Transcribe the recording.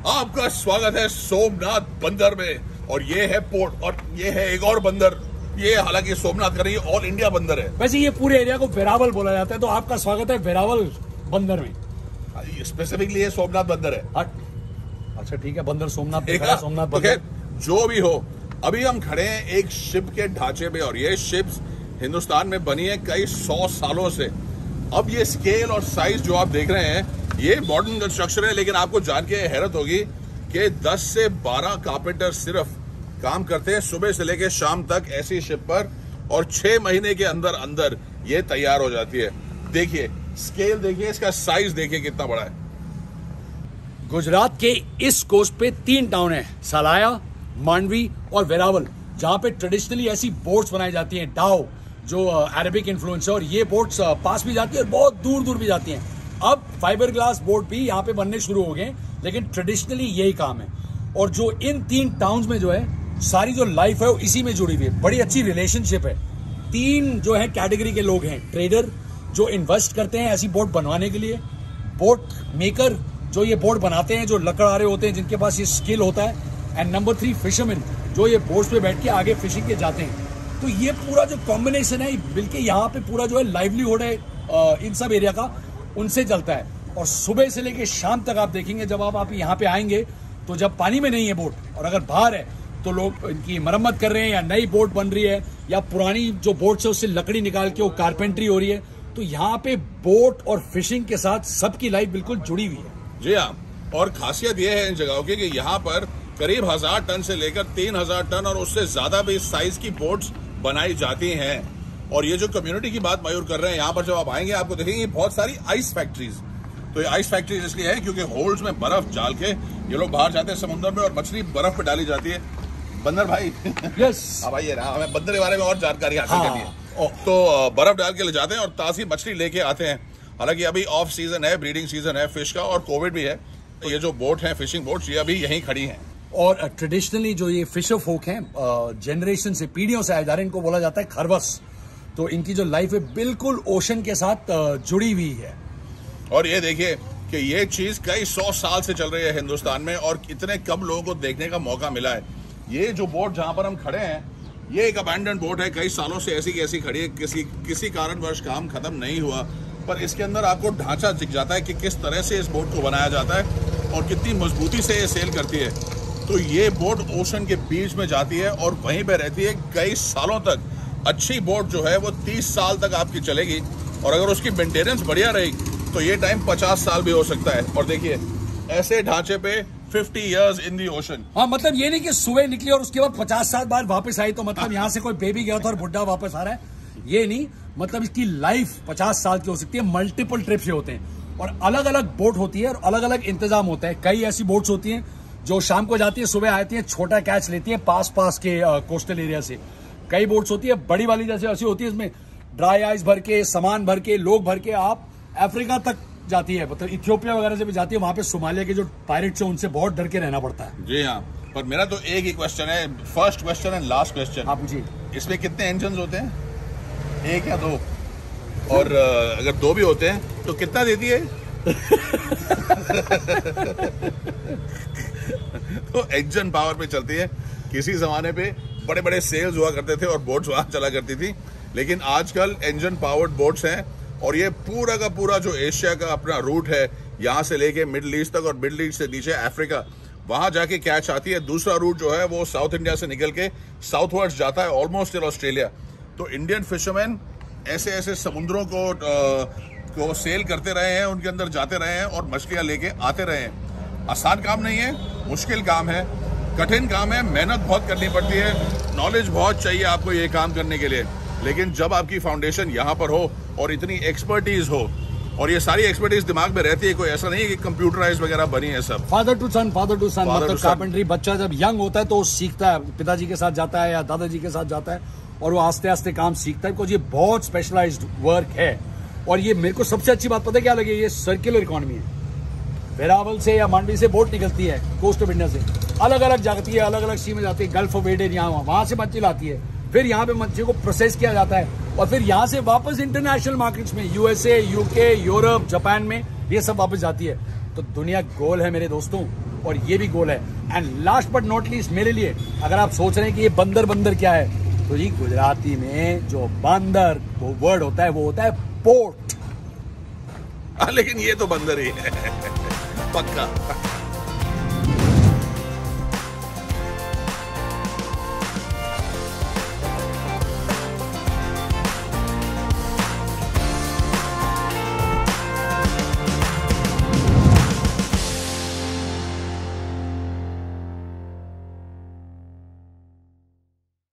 आपका स्वागत है सोमनाथ बंदर में। और ये है पोर्ट और ये है एक और बंदर। ये हालांकि सोमनाथ का नहीं, ऑल इंडिया बंदर है। वैसे ये पूरे एरिया को वेरावल बोला जाता है, तो आपका स्वागत है वेरावल बंदर में। स्पेसिफिकली ये सोमनाथ बंदर है। अच्छा ठीक है, बंदर सोमनाथ सोमनाथ बंदर। जो भी हो, अभी हम खड़े हैं एक शिप के ढांचे पे और ये शिप्स हिंदुस्तान में बनी है कई 100 सालों से। अब ये स्केल और साइज जो आप देख रहे हैं ये मॉडर्न कंस्ट्रक्शन है, लेकिन आपको जान के हैरत होगी कि 10 से 12 कारपेंटर सिर्फ काम करते हैं सुबह से लेकर शाम तक ऐसी शिप पर, और 6 महीने के अंदर अंदर ये तैयार हो जाती है। देखिए स्केल, देखिए इसका साइज, देखिए कितना बड़ा है। गुजरात के इस कोस्ट पे 3 टाउन है, सलाया, मांडवी और वेरावल, जहां पे ट्रेडिशनली ऐसी बोट्स बनाई जाती हैं, डाउ, जो अरेबिक इन्फ्लुएंस है। और ये बोट्स पास भी जाती है और बहुत दूर दूर भी जाती हैं। अब फाइबर ग्लास बोट भी यहाँ पे बनने शुरू हो गए, लेकिन ट्रेडिशनली यही काम है। और जो इन 3 टाउन्स में जो है सारी जो लाइफ है वो इसी में जुड़ी हुई है। बड़ी अच्छी रिलेशनशिप है। 3 जो है कैटेगरी के लोग हैं, ट्रेडर जो इन्वेस्ट करते हैं ऐसी बोट बनवाने के लिए, बोट मेकर जो ये बोट बनाते हैं, जो लकड़हारे होते हैं जिनके पास ये स्किल होता है, एंड नंबर 3 फिशरमैन जो ये बोट्स पे बैठ के आगे फिशिंग के जाते हैं। तो ये पूरा जो कॉम्बिनेशन है बिल्कुल यहाँ पे पूरा जो है लाइवलीहुड है इन सब एरिया का उनसे चलता है। और सुबह से लेके शाम तक आप देखेंगे जब आप यहाँ पे आएंगे, तो जब पानी में नहीं है बोट और अगर बाहर है तो लोग इनकी मरम्मत कर रहे हैं, या नई बोट बन रही है, या पुरानी जो बोट से उससे लकड़ी निकाल के वो कारपेंट्री हो रही है। तो यहाँ पे बोट और फिशिंग के साथ सबकी लाइफ बिल्कुल जुड़ी हुई है। जी हाँ, और खासियत यह है इन जगहों की कि यहाँ पर करीब 1000 टन से लेकर 3000 टन और उससे ज्यादा भी साइज की बोट्स बनाई जाती हैं। और ये जो कम्युनिटी की बात मयूर कर रहे हैं, यहाँ पर जब आप आएंगे आपको देखेंगे बहुत सारी आइस फैक्ट्रीज। तो ये आइस फैक्ट्रीज इसलिए है क्योंकि होल्ड्स में बर्फ डाल के ये लोग बाहर जाते हैं समुद्र में और मछली बर्फ पे डाली जाती है। बंदर भाई यस अब आइए ना, हमें बंदर के बारे में और जानकारी हासिल करनी है। तो बर्फ डाल के ले जाते हैं और ताज़ी मछली लेके आते हैं। हालांकि अभी ऑफ सीजन है, ब्रीडिंग सीजन है फिश का, और कोविड भी है, तो ये जो बोट है फिशिंग बोट्स ये अभी यहीं खड़ी हैं। और ट्रेडिशनली जो ये फिशर फोक हैं, जनरेशन से, पीढ़ियों से आए जा रहे हैं, इनको बोला जाता है खरवस। तो इनकी जो लाइफ है बिल्कुल ओशन के साथ जुड़ी हुई है। और ये देखिए कि ये चीज कई 100 साल से चल रही है हिंदुस्तान में और कितने कम लोगों को देखने का मौका मिला है। ये जो बोट जहां पर हम खड़े हैं ये एक अबैंडन बोट है, कई सालों से ऐसी की ऐसी खड़ी है, किसी कारणवश काम खत्म नहीं हुआ, पर इसके अंदर आपको ढांचा दिख जाता है कि किस तरह से इस बोट को बनाया जाता है और कितनी मजबूती से ये सेल करती है। तो ये बोट ओशन के बीच में जाती है और वहीं पे रहती है कई सालों तक। अच्छी बोट जो है वो 30 साल तक आपकी चलेगी, और अगर उसकी मेंटेनेंस बढ़िया रहेगी तो ये टाइम 50 साल भी हो सकता है। और देखिए ऐसे ढांचे पे 50 years इन दी ओशन। हाँ, मतलब ये नहीं कि सुबह निकली और उसके बाद 50 साल बाद वापस आई, तो मतलब यहाँ से कोई बेबी गया था और बुढ़ा वापस आ रहा है, ये नहीं। मतलब इसकी लाइफ 50 साल की हो सकती है। मल्टीपल ट्रिप्स होते हैं और अलग अलग बोट होती है और अलग अलग इंतजाम होता है। कई ऐसी बोट्स होती हैं जो शाम को जाती है, सुबह आती है, छोटा कैच लेती है पास के कोस्टल एरिया से। कई बोट्स होती है बड़ी वाली जैसे ऐसी होती है, इसमें ड्राई आइस भर के, सामान भर के, लोग भर के आप अफ्रीका तक जाती है, मतलब इथियोपिया वगैरह से भी जाती है। वहां पे सोमालिया के जो पायरेट्स हैं उनसे बहुत डर के रहना पड़ता है। जी हाँ, पर मेरा तो एक ही क्वेश्चन है, first question and last question. आप पूछिए। इसमें कितने इंजन होते हैं, 1 या 2? और अगर 2 भी होते हैं तो कितना देती है? तो इंजन पावर पे चलती है। किसी जमाने पे बड़े बड़े सेल्स हुआ करते थे और बोट्स वहां चला करती थी, लेकिन आजकल इंजन पावर्ड बोट्स हैं। और ये पूरा का पूरा जो एशिया का अपना रूट है, यहाँ से लेके मिडिल ईस्ट तक और मिडिल ईस्ट से नीचे अफ्रीका, वहां जाके कैच आती है। दूसरा रूट जो है वो साउथ इंडिया से निकल के साउथवर्ड्स जाता है, ऑलमोस्ट टिल ऑस्ट्रेलिया। तो इंडियन फिशरमैन ऐसे ऐसे समुद्रों को सेल करते रहे हैं, उनके अंदर जाते रहे हैं और मछलियां लेके आते रहे हैं। आसान काम नहीं है, मुश्किल काम है, कठिन काम है, मेहनत बहुत करनी पड़ती है, नॉलेज बहुत चाहिए आपको ये काम करने के लिए। लेकिन जब आपकी फाउंडेशन यहाँ पर हो और इतनी एक्सपर्टीज हो, और ये सारी एक्सपर्टीज दिमाग में रहती है, कोई ऐसा नहीं है कि कंप्यूटराइज वगैरह बनी है सब। फादर टू सन मतलब कारपेंट्री। बच्चा जब यंग होता है तो वो सीखता है, पिताजी के साथ जाता है या दादाजी के साथ जाता है और वो आस्ते आस्ते काम सीखता है, बिकॉज ये बहुत स्पेशलाइज्ड वर्क है। और ये मेरे को सबसे अच्छी बात पता है क्या लगी, ये सर्कुलर इकोनॉमी है। वेरावल से या मांडवी से बोट निकलती है कोस्ट ऑफ इंडिया से, अलग अलग जाती है, अलग अलग सी में जाती है, गल्फ ऑफ एडन यहाँ वहां से मछली लाती है, फिर यहाँ पे मछली को प्रोसेस किया जाता है और फिर यहाँ से वापस इंटरनेशनल मार्केट्स में, यूएसए, यूके, यूरोप, जापान में ये सब वापस जाती है। तो दुनिया गोल है मेरे दोस्तों, और ये भी गोल है। And last but not least मेरे लिए, अगर आप सोच रहे हैं कि ये बंदर बंदर क्या है, तो जी गुजराती में जो बंदर वो वर्ड होता है वो होता है पोर्ट। लेकिन ये तो बंदर ही है पक्का।